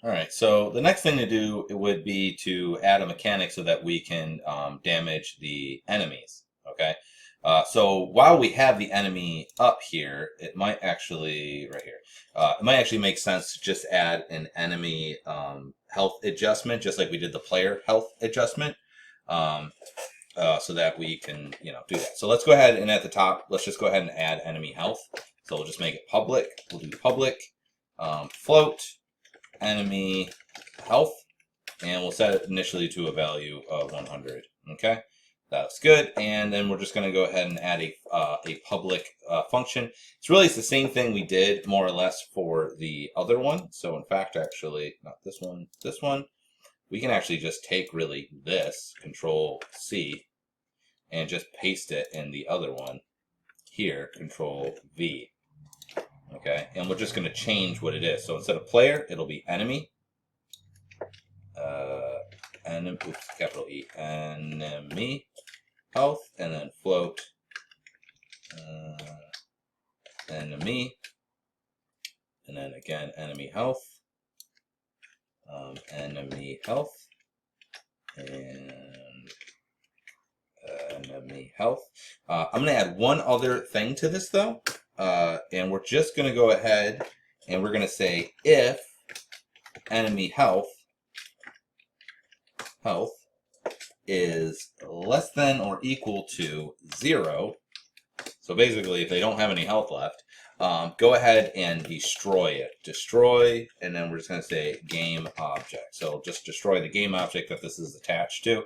All right, so the next thing to do would be to add a mechanic so that we can damage the enemies, okay? So while we have the enemy up here, it might actually, right here, it might actually make sense to just add an enemy health adjustment, just like we did the player health adjustment, um, so that we can, do that. So let's go ahead and at the top, let's just go ahead and add enemy health. So we'll just make it public. We'll do public float enemy health, and we'll set it initially to a value of 100. Okay, that's good. And then we're just going to go ahead and add a public function. It's the same thing we did more or less for the other one. So in fact, actually, not this one, this one, we can actually just take really this, Control C, and just paste it in the other one here, Control V. Okay, and we're just going to change what it is. So instead of player, it'll be enemy. Capital E, enemy health, and then float enemy, and then again enemy health, enemy health, and enemy health. I'm going to add one other thing to this though, and we're just going to go ahead and we're going to say if enemy health is less than or equal to 0. So basically, if they don't have any health left, go ahead and destroy it. Destroy, and then we're just going to say game object. So just destroy the game object that this is attached to.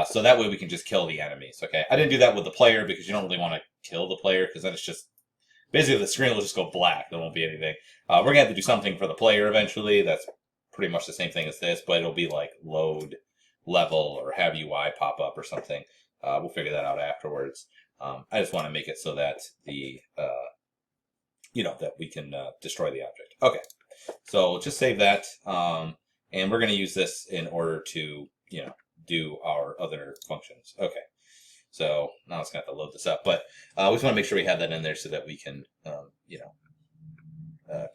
So that way we can just kill the enemies. Okay, I didn't do that with the player because you don't really want to kill the player because then it's just basically the screen will just go black. There won't be anything. We're going to have to do something for the player eventually. That's pretty much the same thing as this, but it'll be like load level or have UI pop up or something. We'll figure that out afterwards. I just want to make it so that the that we can destroy the object. Okay, so just save that, and we're going to use this in order to do our other functions. Okay, so now it's going to have to load this up, but we just want to make sure we have that in there so that we can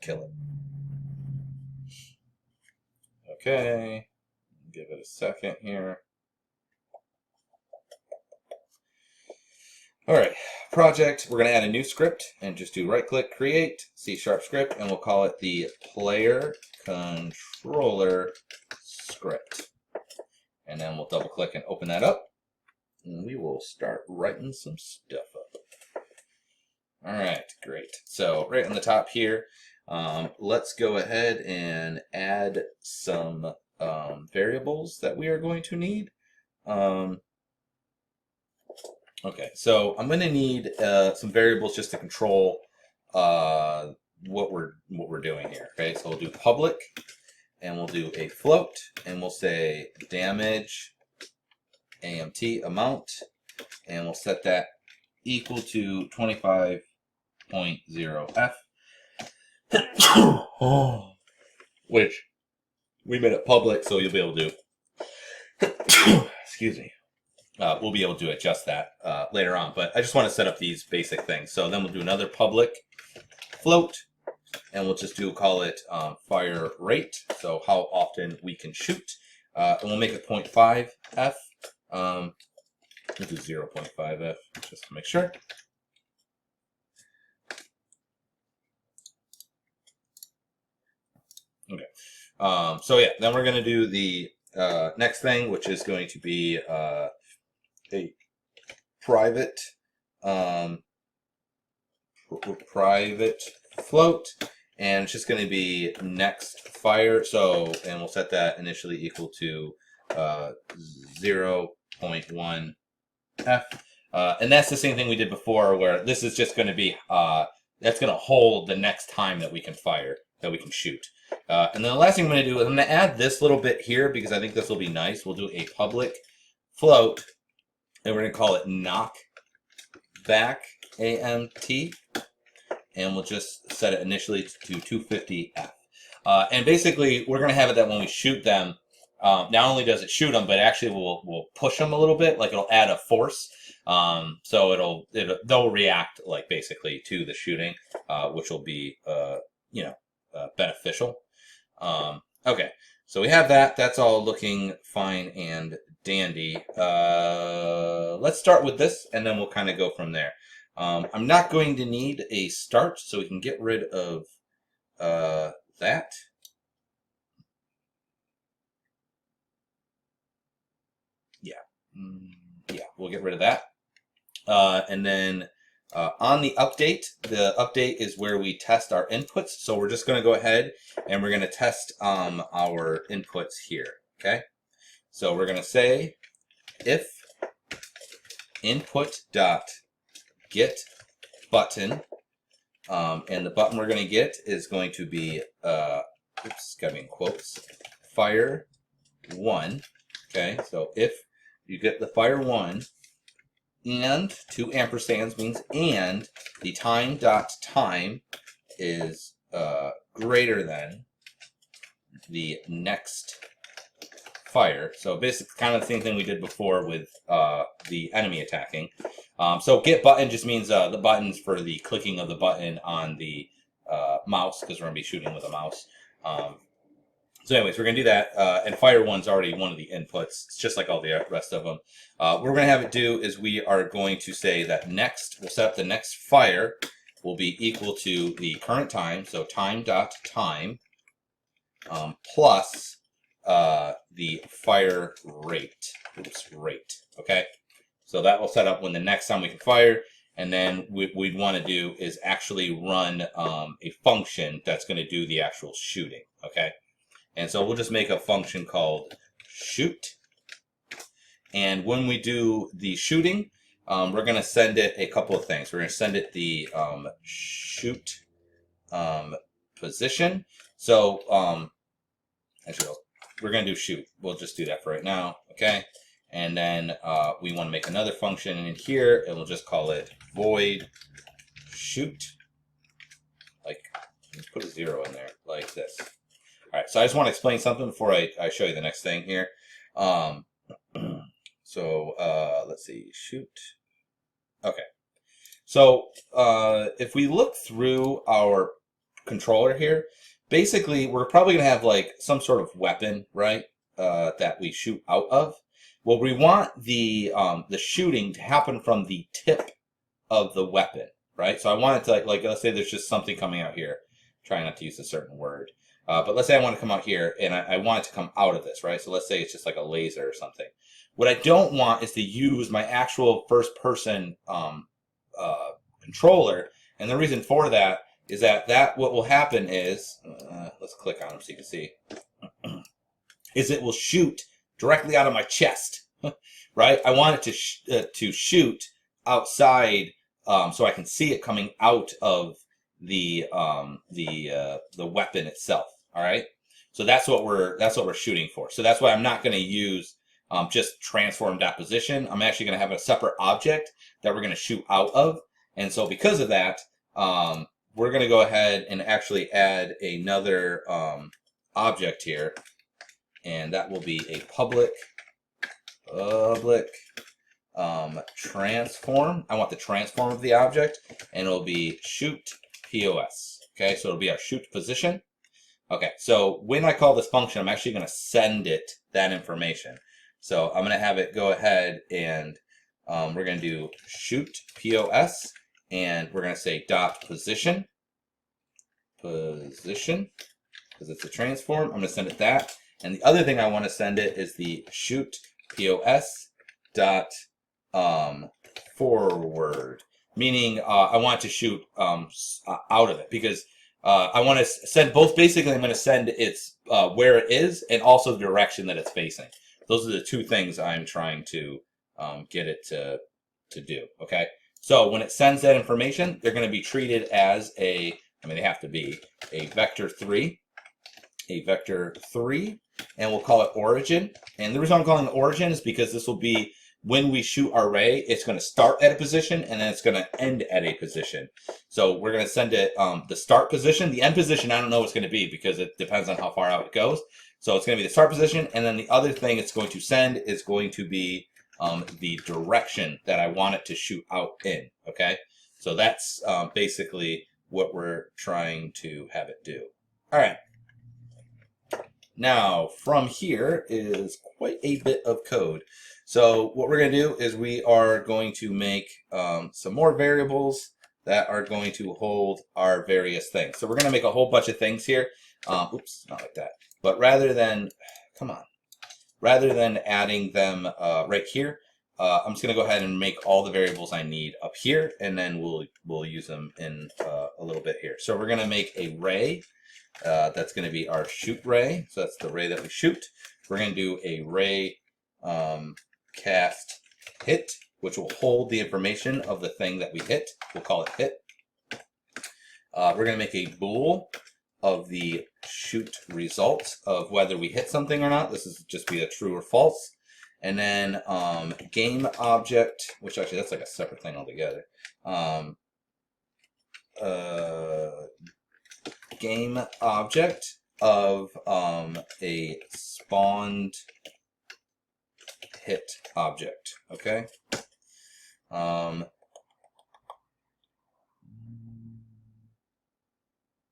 kill it. Okay. Give it a second here. All right, project. We're going to add a new script and just do right-click, create, C# script, and we'll call it the player controller script. And then we'll double-click and open that up, and we will start writing some stuff up. All right, great. So right on the top here, let's go ahead and add some variables that we are going to need. Okay, so I'm going to need some variables just to control what we're doing here. Okay, so we'll do public, and we'll do a float, and we'll say damage AMT amount, and we'll set that equal to 25.0f, which we made it public, so you'll be able to, excuse me, we'll be able to adjust that later on. But I just want to set up these basic things. So then we'll do another public float, and we'll just call it fire rate, so how often we can shoot. And we'll make it 0.5f. We'll do 0.5f just to make sure. Okay. So yeah, then we're going to do the next thing, which is going to be a private float, and it's just going to be next fire. So, and we'll set that initially equal to 0.1f. And that's the same thing we did before, where this is just going to be that's going to hold the next time that we can fire, that we can shoot. And then the last thing I'm going to do is I'm going to add this little bit here because I think this will be nice. We'll do a public float, and we're going to call it knock back AMT, and we'll just set it initially to 250F. And basically, we're going to have it that when we shoot them, not only does it shoot them, but actually we'll push them a little bit, like it'll add a force. So they'll react like basically to the shooting, which will be beneficial. Okay, so we have that. That's all looking fine and dandy. Let's start with this, and then we'll kind of go from there. I'm not going to need a start, so we can get rid of that. Yeah. Yeah, we'll get rid of that. And then on the update is where we test our inputs. So we're just going to go ahead and we're going to test our inputs here. Okay. So we're going to say if input dot get button, and the button we're going to get is going to be oops, got me in quotes, fire 1. Okay, so if you get the fire 1, and 2 ampersands means and the time is greater than the next fire. So basically kind of the same thing we did before with the enemy attacking. So get button just means the buttons for the clicking of the button on the mouse, because we're going to be shooting with a mouse. So anyways, we're going to do that, and fire 1's already one of the inputs. It's just like all the rest of them. What we're going to have it do is we are going to say that next, we'll set up the next fire will be equal to the current time, so time.time, plus the fire rate. Rate. Okay? So that will set up when the next time we can fire, and then what we'd want to do is actually run a function that's going to do the actual shooting. Okay? And so we'll just make a function called shoot. And when we do the shooting, we're going to send it a couple of things. We're going to send it the shoot position. So actually, we're going to do shoot. We'll just do that for right now. Okay. And then we want to make another function in here, and we'll just call it void shoot. Like, let's put a 0 in there, like this. All right, so I just want to explain something before I show you the next thing here. Let's see, shoot. Okay. So if we look through our controller here, basically we're probably going to have like some sort of weapon, right, that we shoot out of. Well, we want the shooting to happen from the tip of the weapon, right? So I want it to like let's say there's just something coming out here. Try not to use a certain word. But let's say I want to come out here, and I want it to come out of this, right? So let's say it's just like a laser or something. What I don't want is to use my actual first-person controller, and the reason for that is that what will happen is, let's click on them so you can see, is it will shoot directly out of my chest, right? I want it to shoot outside, so I can see it coming out of the weapon itself. All right, so that's what we're shooting for. So that's why I'm not going to use just transform position. I'm actually going to have a separate object that we're going to shoot out of, and so because of that, we're going to go ahead and actually add another object here, and that will be a public transform. I want the transform of the object, and it'll be shoot POS. Okay, so it'll be our shoot position. Okay, so when I call this function, I'm actually going to send it that information. So I'm going to have it go ahead and we're going to do shoot POS, and we're going to say dot position, because it's a transform. I'm going to send it that. And the other thing I want to send it is the shoot POS dot forward, meaning I want to shoot out of it, because I want to send both. Basically, I'm going to send its where it is and also the direction that it's facing. Those are the two things I'm trying to get it to do. Okay, so when it sends that information, they're going to be treated as they have to be a vector 3, and we'll call it origin. And the reason I'm calling it origin is because this will be when we shoot our ray, it's going to start at a position, and then it's going to end at a position. So we're going to send it the start position. The end position, I don't know what's going to be, because it depends on how far out it goes. So it's going to be the start position, and then the other thing it's going to send is going to be the direction that I want it to shoot out in. Okay, so that's basically what we're trying to have it do. All right. Now, from here is quite a bit of code. So what we're going to do is we are going to make some more variables that are going to hold our various things. So we're going to make a whole bunch of things here. Oops, not like that. But rather than adding them right here, I'm just going to go ahead and make all the variables I need up here, and then we'll use them in a little bit here. So we're going to make a ray. That's going to be our shoot ray. So that's the ray that we shoot. We're going to do a ray cast hit, which will hold the information of the thing that we hit. We'll call it hit. We're going to make a bool of the shoot result of whether we hit something or not. This is just be a true or false. And then game object, which actually that's like a separate thing altogether. Game object of a spawned hit object. Okay.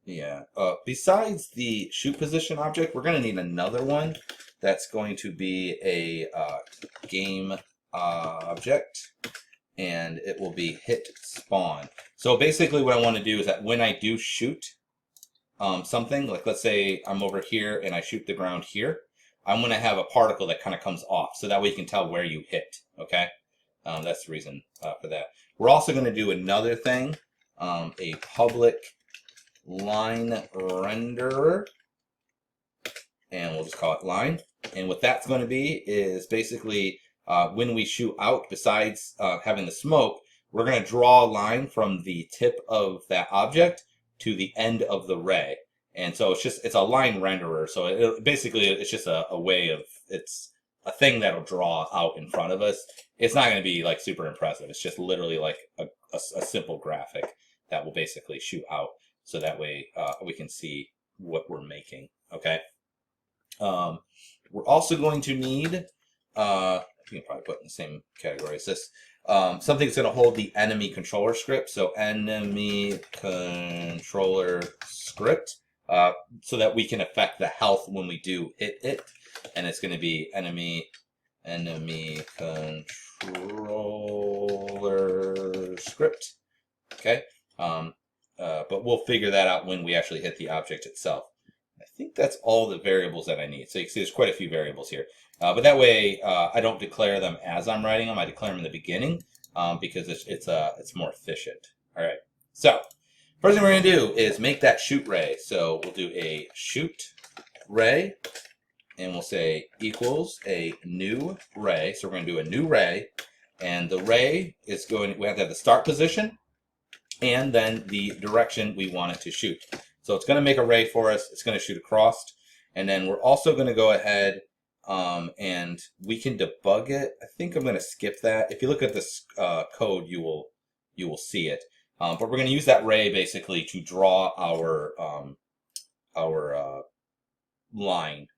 Yeah. Besides the shoot position object, we're going to need another one that's going to be a game object, and it will be hit spawn. So basically what I want to do is that when I do shoot something, like let's say I'm over here and I shoot the ground here, I'm going to have a particle that kind of comes off, so that way you can tell where you hit, okay? That's the reason for that. We're also going to do another thing, a public line renderer, and we'll just call it line. And what that's going to be is basically when we shoot out, besides having the smoke, we're going to draw a line from the tip of that object to the end of the ray. And so it's a line renderer. So basically it's just a way of, it's a thing that'll draw out in front of us. It's not going to be like super impressive. It's just literally like a simple graphic that will basically shoot out. So that way we can see what we're making, okay? We're also going to need, you can probably put in the same category as this, something that's going to hold the enemy controller script. So enemy controller script, so that we can affect the health when we do hit it. And it's going to be enemy controller script, okay? But we'll figure that out when we actually hit the object itself. I think that's all the variables that I need. So you can see there's quite a few variables here. But that way, I don't declare them as I'm writing them. I declare them in the beginning because it's more efficient. All right. So first thing we're going to do is make that shoot ray. So we'll do a shoot ray, and we'll say equals a new ray. So we're going to do a new ray, and the ray is we have to have the start position and then the direction we want it to shoot. So it's going to make a ray for us. It's going to shoot across. And then we're also going to go ahead and we can debug it. I think I'm going to skip that. If you look at this code, you will see it. But we're going to use that ray basically to draw our line.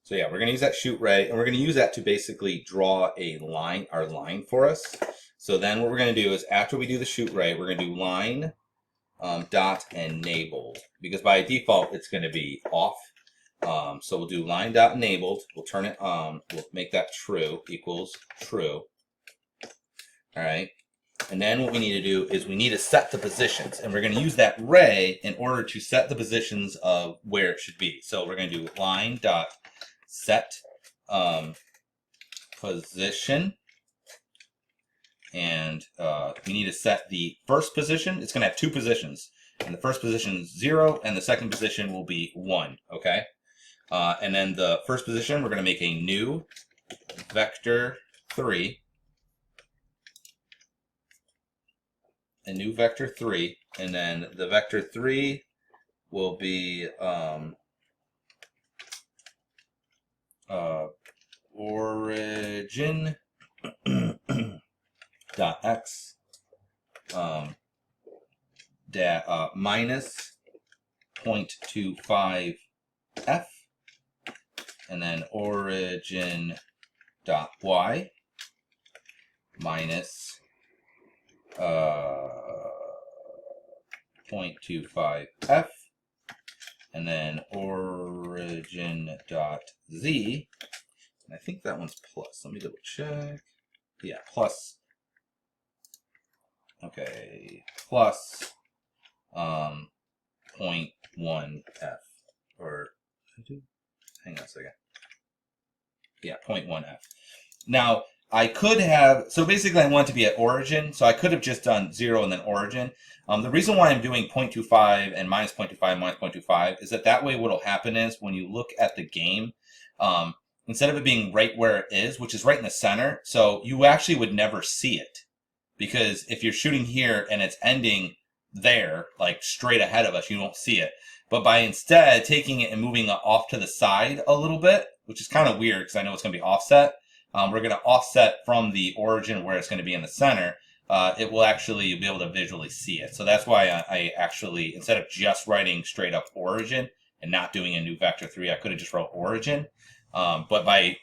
So yeah, we're going to use that shoot ray, and we're going to use that to basically draw our line for us. So then what we're going to do is after we do the shoot ray, we're going to do line dot enabled, because by default it's going to be off. So we'll do line dot enabled. We'll turn it on. We'll make that true equals true. All right. And then what we need to do is we need to set the positions, and we're going to use that ray in order to set the positions of where it should be. So we're going to do line dot set position, and we need to set the first position. It's going to have two positions, and the first position is 0, and the second position will be 1. Okay, and then the first position we're going to make a new vector 3. A new vector 3, and then the vector 3 will be origin dot x minus 0.25 f, and then origin dot y minus 0.25f, and then origin.z, and I think that one's plus. Let me double check. Yeah, plus. Okay, plus 0.1f, or hang on a second. Yeah, 0.1f. Now, I could have, so basically I want it to be at origin, so I could have just done 0 and then origin. The reason why I'm doing 0.25 and minus 0.25, minus 0.25 is that way what will happen is when you look at the game, instead of it being right where it is, which is right in the center, so you actually would never see it. Because if you're shooting here and it's ending there, like straight ahead of us, you won't see it. But by instead taking it and moving it off to the side a little bit, which is kind of weird because I know it's going to be offset, we're going to offset from the origin where it's going to be in the center. It will actually, you'll be able to visually see it. So that's why I actually, instead of just writing straight up origin and not doing a new vector 3, I could have just wrote origin. But by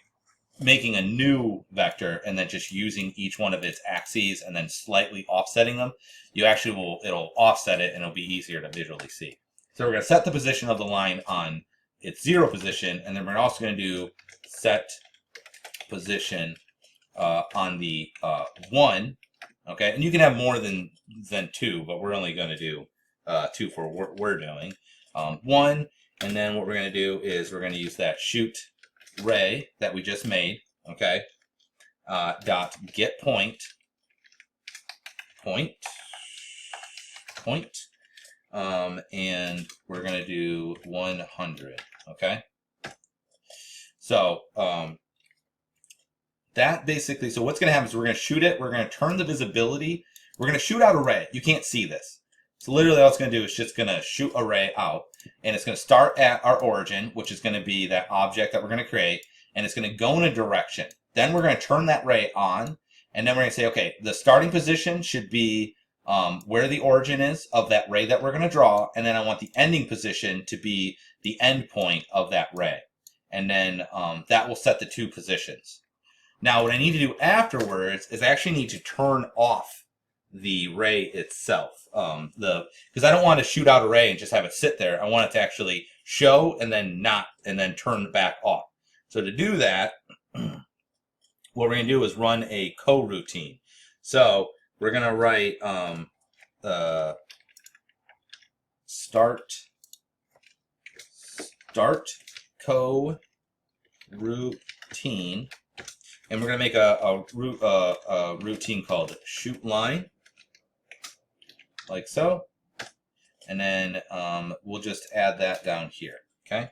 making a new vector and then just using each one of its axes and then slightly offsetting them, you actually will, it'll offset it and it'll be easier to visually see. So we're going to set the position of the line on its 0 position, and then we're also going to do set position on the 1. Okay, and you can have more than 2, but we're only going to do 2 for what we're doing. 1, and then what we're going to do is we're going to use that shoot ray that we just made, okay, dot get point, and we're going to do 100, okay? So, that basically, so what's going to happen is we're going to shoot it, we're going to turn the visibility, we're going to shoot out a ray. You can't see this. So literally all it's going to do is just going to shoot a ray out, and it's going to start at our origin, which is going to be that object that we're going to create, and it's going to go in a direction. Then we're going to turn that ray on, and then we're going to say, okay, the starting position should be where the origin is of that ray that we're going to draw, and then I want the ending position to be the end point of that ray. And then that will set the 2 positions. Now what I need to do afterwards is I actually need to turn off the ray itself. Because I don't want to shoot out a ray and just have it sit there. I want it to actually show and then not, and then turn back off. So to do that, what we're going to do is run a coroutine. So we're going to write start coroutine, and we're going to make a routine called shoot line, like so, and then we'll just add that down here, okay?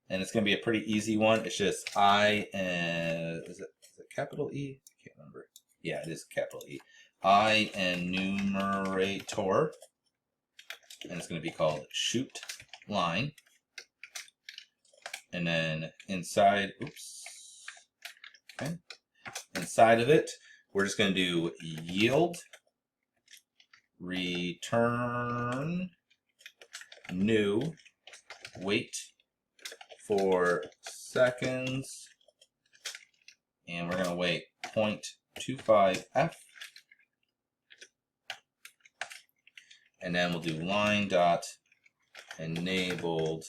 And it's going to be a pretty easy one. It's just I and is it capital E? I can't remember. Yeah, it is capital E. I enumerator, and it's going to be called shoot line. And then inside, okay, inside of it, we're just going to do yield return new, wait for seconds, and we're going to wait 0.25f, and then we'll do line dot enabled,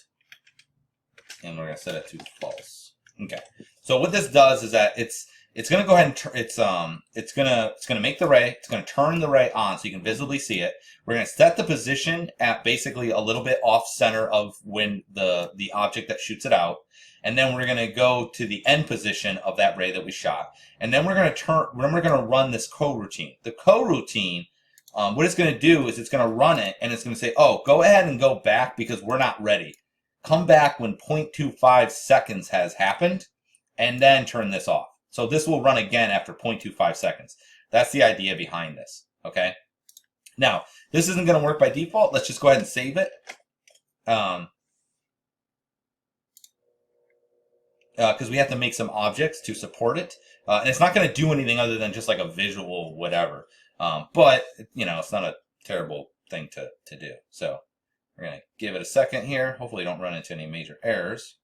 and we're going to set it to false. Okay. So what this does is that it's going to go ahead and it's going to make the ray. It's going to turn the ray on so you can visibly see it. We're going to set the position at basically a little bit off center of when the object that shoots it out, and then we're going to go to the end position of that ray that we shot, and then we're going to run this coroutine. The coroutine, what it's going to do is it's going to run it, and it's going to say, oh, go ahead and go back because we're not ready. Come back when 0.25 seconds has happened, and then turn this off. So this will run again after 0.25 seconds. That's the idea behind this, okay? Now, this isn't going to work by default. Let's just go ahead and save it. Because we have to make some objects to support it. And it's not going to do anything other than just like a visual whatever. But, you know, it's not a terrible thing to do. So we're going to give it a second here. Hopefully don't run into any major errors.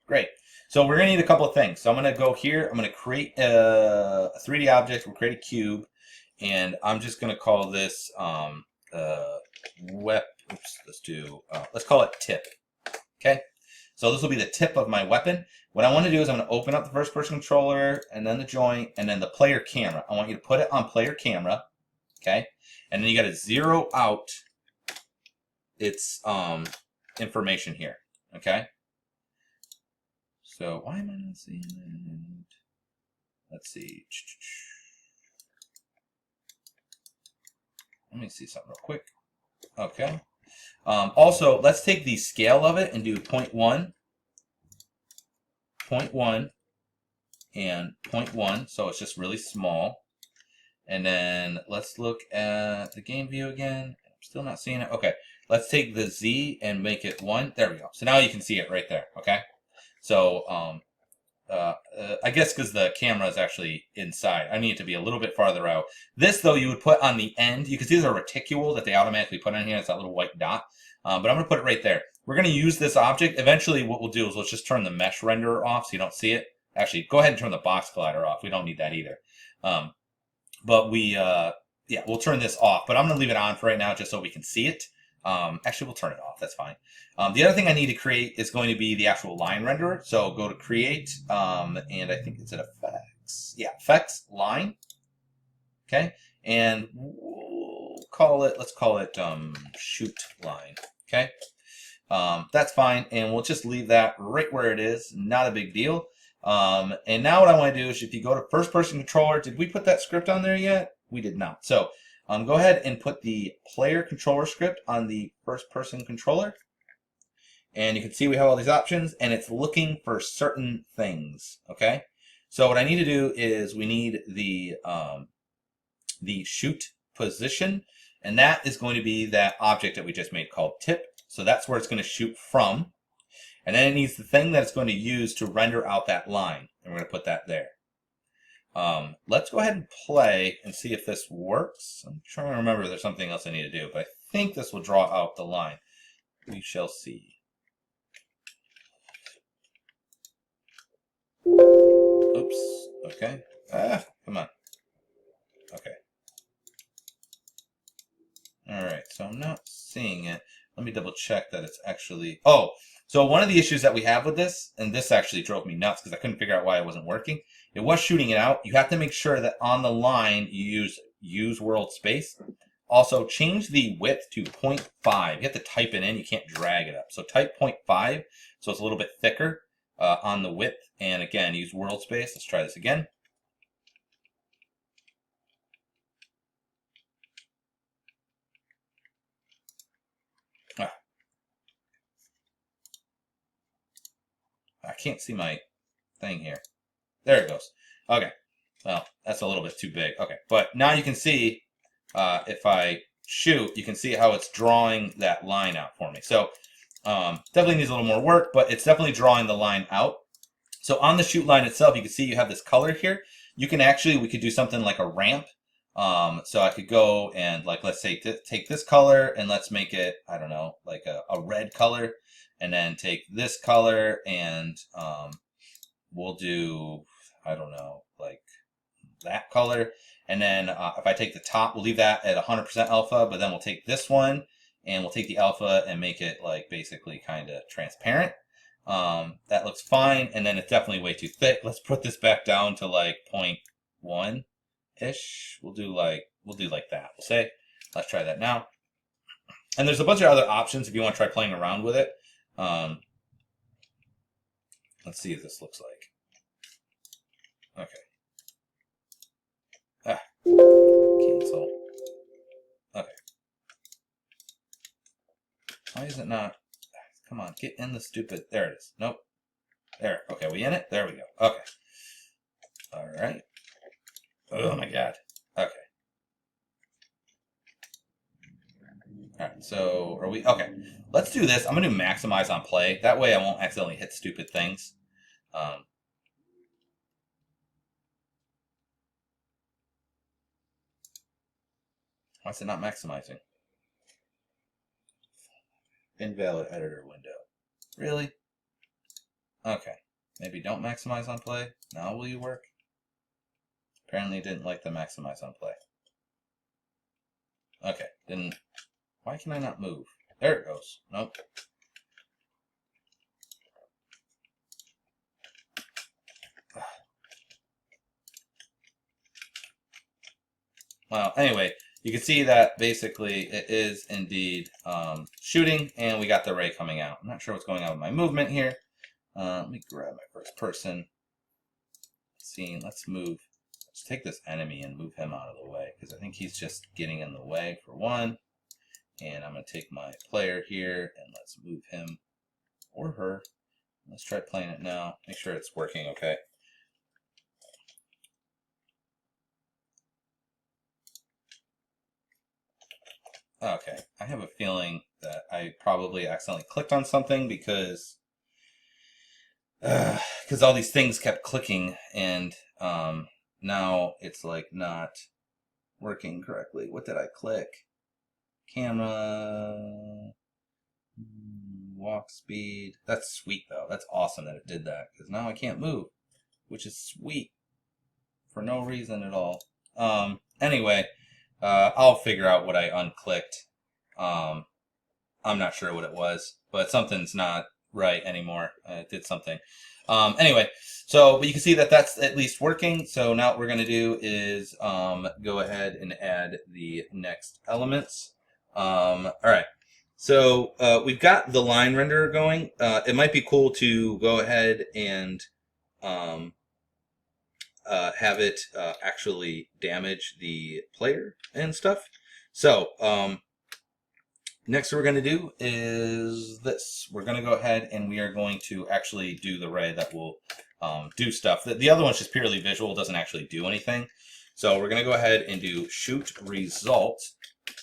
Great. So we're going to need a couple of things. So I'm going to go here. I'm going to create a 3D object. We'll create a cube. And I'm just going to call this oops, let's call it tip. Okay, so this will be the tip of my weapon. What I want to do is I'm going to open up the first person controller and then the joint and then the player camera. I want you to put it on player camera. Okay, and then you got to zero out its information here. Okay, so why am I not seeing it? Let's see. Let me see something real quick. Okay. Also, let's take the scale of it and do 0.1, 0.1, and 0.1. So it's just really small. And then let's look at the game view again. I'm still not seeing it. Okay. Let's take the Z and make it 1. There we go. So now you can see it right there. Okay. So, I guess because the camera is actually inside, I need it to be a little bit farther out. This, though, you would put on the end. You can see there's a reticule that they automatically put on here. It's that little white dot. But I'm going to put it right there. We're going to use this object. Eventually, what we'll do is let's just turn the mesh renderer off so you don't see it. Actually, go ahead and turn the box collider off. We don't need that either. But we'll turn this off. But I'm going to leave it on for right now just so we can see it. Actually, we'll turn it off. That's fine. The other thing I need to create is going to be the actual line renderer. So go to create, and I think it's at effects. Yeah, effects, line. Okay. And we'll call it, let's call it shoot line. Okay. That's fine. And we'll just leave that right where it is. Not a big deal. And now what I want to do is if you go to first person controller, did we put that script on there yet? We did not. So go ahead and put the player controller script on the first person controller. And you can see we have all these options and it's looking for certain things. Okay. So what I need to do is we need the shoot position, and that is going to be that object that we just made called tip. So that's where it's going to shoot from. And then it needs the thing that it's going to use to render out that line. And we're going to put that there. Let's go ahead and play and see if this works. I'm trying to remember there's something else I need to do, but I think this will draw out the line. We shall see. Oops. Okay. Come on. Okay. Alright, so I'm not seeing it. Let me double check that it's actually... Oh, so one of the issues that we have with this, and this actually drove me nuts because I couldn't figure out why it wasn't working. It was shooting it out. You have to make sure that on the line you use world space. Also, change the width to 0.5. You have to type it in. You can't drag it up. So type 0.5 so it's a little bit thicker on the width. And again, use world space. Let's try this again. I can't see my thing here. There it goes. Okay. Well, that's a little bit too big. Okay. But now you can see, if I shoot, you can see how it's drawing that line out for me. So definitely needs a little more work, but it's definitely drawing the line out. So on the shoot line itself, you can see you have this color here. You can actually, we could do something like a ramp. So I could go and like, let's say take this color and let's make it, I don't know, like a red color. And then take this color and we'll do, I don't know, like that color. And then if I take the top, we'll leave that at 100% alpha, but then we'll take this one and we'll take the alpha and make it like basically kind of transparent. That looks fine. And then it's definitely way too thick. Let's put this back down to like 0.1-ish. We'll do like that. We'll say, let's try that now. And there's a bunch of other options if you want to try playing around with it. Let's see if this looks like. Okay. Cancel. Okay. Why is it not? Come on, get in the stupid. There it is. Nope. There. Okay, we in it? There we go. Okay. All right. Oh my god. Okay. Alright, so are we... Okay, let's do this. I'm going to maximize on play. That way I won't accidentally hit stupid things. Why is it not maximizing? Invalid editor window. Really? Okay. Maybe don't maximize on play. Now will you work? Apparently it didn't like the maximize on play. Okay, didn't Why can I not move? There it goes. Nope. Well, anyway, you can see that basically it is indeed shooting, and we got the ray coming out. I'm not sure what's going on with my movement here. Let me grab my first person scene. Let's move. Let's take this enemy and move him out of the way, because I think he's just getting in the way for one. And I'm going to take my player here, and let's move him or her. Let's try playing it now. Make sure it's working okay. Okay, I have a feeling that I probably accidentally clicked on something because all these things kept clicking, and now it's like not working correctly. What did I click? Camera, walk speed. That's sweet though. That's awesome that it did that, because now I can't move, which is sweet for no reason at all. Anyway, I'll figure out what I unclicked. I'm not sure what it was, but something's not right anymore. I did something. Anyway, but you can see that that's at least working. So now what we're going to do is go ahead and add the next elements. All right. So we've got the line renderer going. It might be cool to go ahead and have it actually damage the player and stuff. So next what we're going to do is this. We're going to go ahead and we are going to actually do the ray that will do stuff. The other one's just purely visual, doesn't actually do anything. So we're going to go ahead and do shoot result,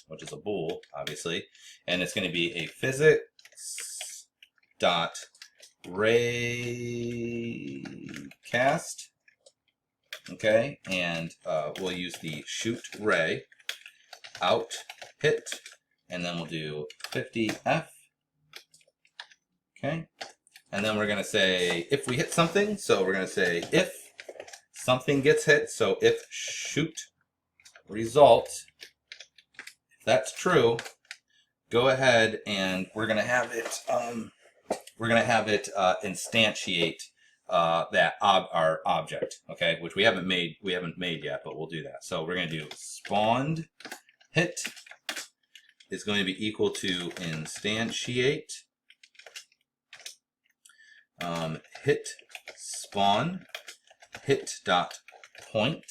which is a bool, obviously. And it's going to be a physics dot ray cast. Okay, and we'll use the shoot ray out hit, and then we'll do 50F. Okay, and then we're going to say if we hit something, so we're going to say if something gets hit, so if shoot result, if that's true, go ahead and we're going to have it instantiate our object, okay, which we haven't made yet, but we'll do that. So we're going to do spawned hit is going to be equal to instantiate hit spawn hit dot point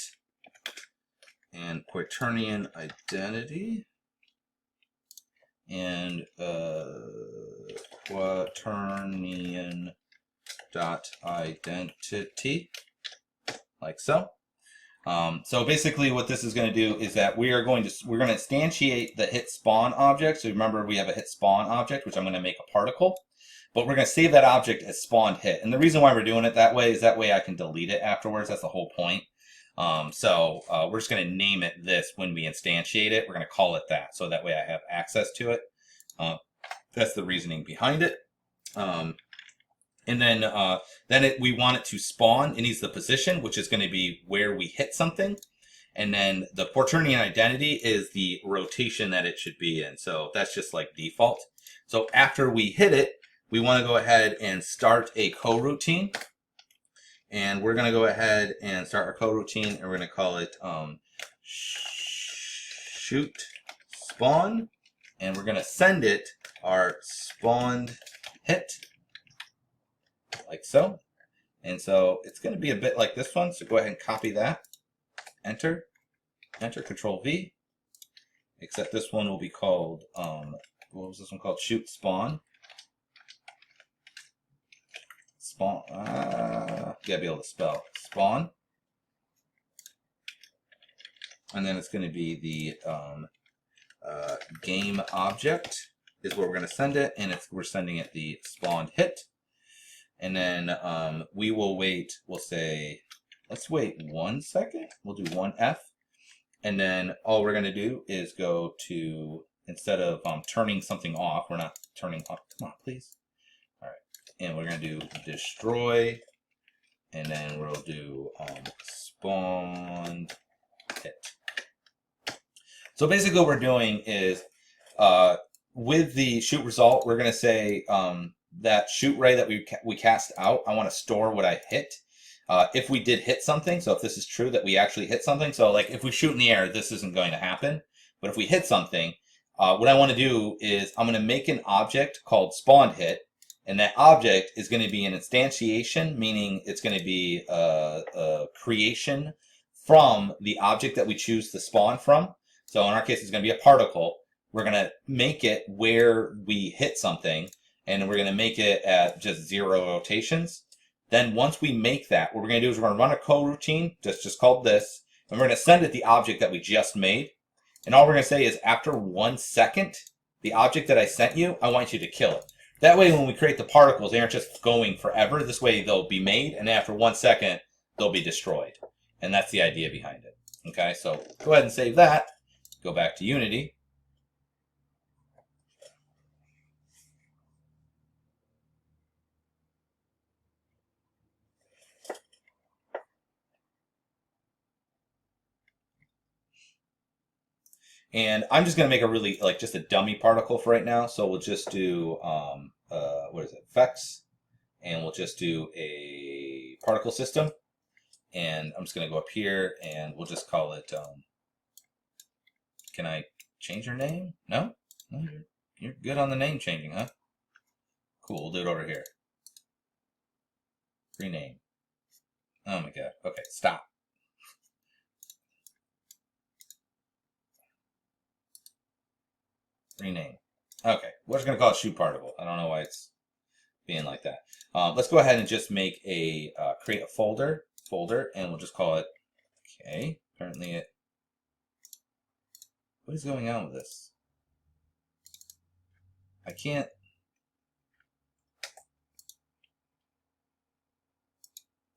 and quaternion identity and quaternion dot identity, like so. So basically what this is going to do is that we're going to instantiate the hit spawn object. So remember we have a hit spawn object, which I'm going to make a particle, but we're going to save that object as spawned hit. And the reason why we're doing it that way is that way I can delete it afterwards. That's the whole point. We're just going to name it this when we instantiate it. We're going to call it that, so that way I have access to it. That's the reasoning behind it. And then we want it to spawn. It needs the position, which is going to be where we hit something. And then the quaternion identity is the rotation that it should be in. So that's just like default. So after we hit it, we want to go ahead and start a coroutine. And we're going to go ahead and start our coroutine, and we're going to call it shoot spawn. And we're going to send it our spawned hit, like so. And so it's going to be a bit like this one. So go ahead and copy that. Enter. Enter, Control V. Except this one will be called, what was this one called? Shoot spawn. Spawn. You gotta be able to spell. Spawn. And then it's going to be the game object is where we're going to send it. And we're sending it the spawned hit. And then we will wait, we'll say, let's wait 1 second. We'll do 1F. And then all we're going to do is go to, instead of turning something off, we're not turning off. Come on, please. All right. And we're going to do destroy. And then we'll do spawn hit. So basically what we're doing is with the shoot result, we're going to say that shoot ray that we cast out, I want to store what I hit. If we did hit something, so if this is true that we actually hit something, so like if we shoot in the air, this isn't going to happen. But if we hit something, what I want to do is I'm going to make an object called spawned hit, and that object is going to be an instantiation, meaning it's going to be a creation from the object that we choose to spawn from. So in our case, it's going to be a particle. We're going to make it where we hit something, and we're going to make it at just 0 rotations. Then once we make that, what we're going to do is we're going to run a coroutine, just called this, and we're going to send it the object that we just made. And all we're going to say is after 1 second, the object that I sent you, I want you to kill it. That way when we create the particles, they aren't just going forever. This way they'll be made, and after 1 second, they'll be destroyed. And that's the idea behind it. Okay, so go ahead and save that. Go back to Unity. And I'm just going to make a really, like, just a dummy particle for right now. So we'll just do, what is it, effects. And we'll just do a particle system. And I'm just going to go up here and we'll just call it, can I change your name? No? No, you're good on the name changing, huh? Cool, we'll do it over here. Rename. Oh my god. Okay, stop. Rename. Okay, we're just going to call it shoot particle. I don't know why it's being like that. Let's go ahead and just make a, create a folder, and we'll just call it, okay, apparently it, what is going on with this? I can't,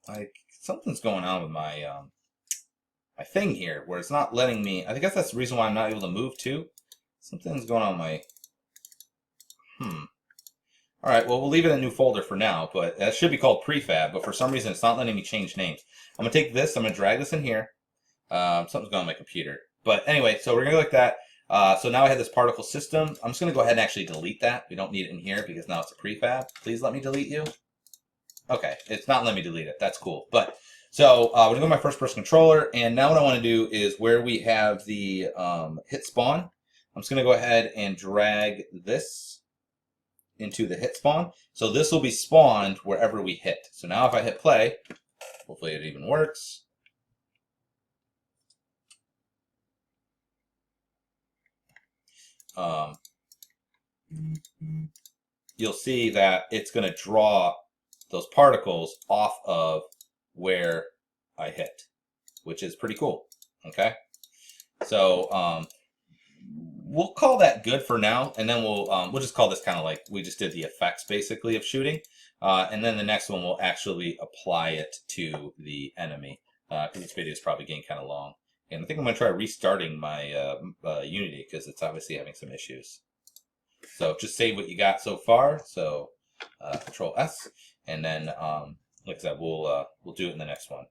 like, something's going on with my, my thing here, where it's not letting me, I guess that's the reason why I'm not able to move too. Something's going on with my, Alright, well, we'll leave it in a new folder for now, but that should be called prefab, but for some reason it's not letting me change names. I'm going to take this, I'm going to drag this in here. Something's going on my computer. But anyway, so we're going to go like that. So now I have this particle system. I'm just going to go ahead and actually delete that. We don't need it in here because now it's a prefab. Please let me delete you. Okay, it's not letting me delete it. That's cool. But so we're going to go to my first person controller, and now what I want to do is where we have the hit spawn, I'm just going to go ahead and drag this into the hit spawn. So this will be spawned wherever we hit. So now if I hit play, hopefully it even works. You'll see that it's going to draw those particles off of where I hit, which is pretty cool. Okay. So, we'll call that good for now, and then we'll just call this kind of like we just did the effects basically of shooting, and then the next one we'll actually apply it to the enemy because this video is probably getting kind of long, and I think I'm going to try restarting my Unity because it's obviously having some issues. So just save what you got so far. So Control S, and then like I said, we'll do it in the next one.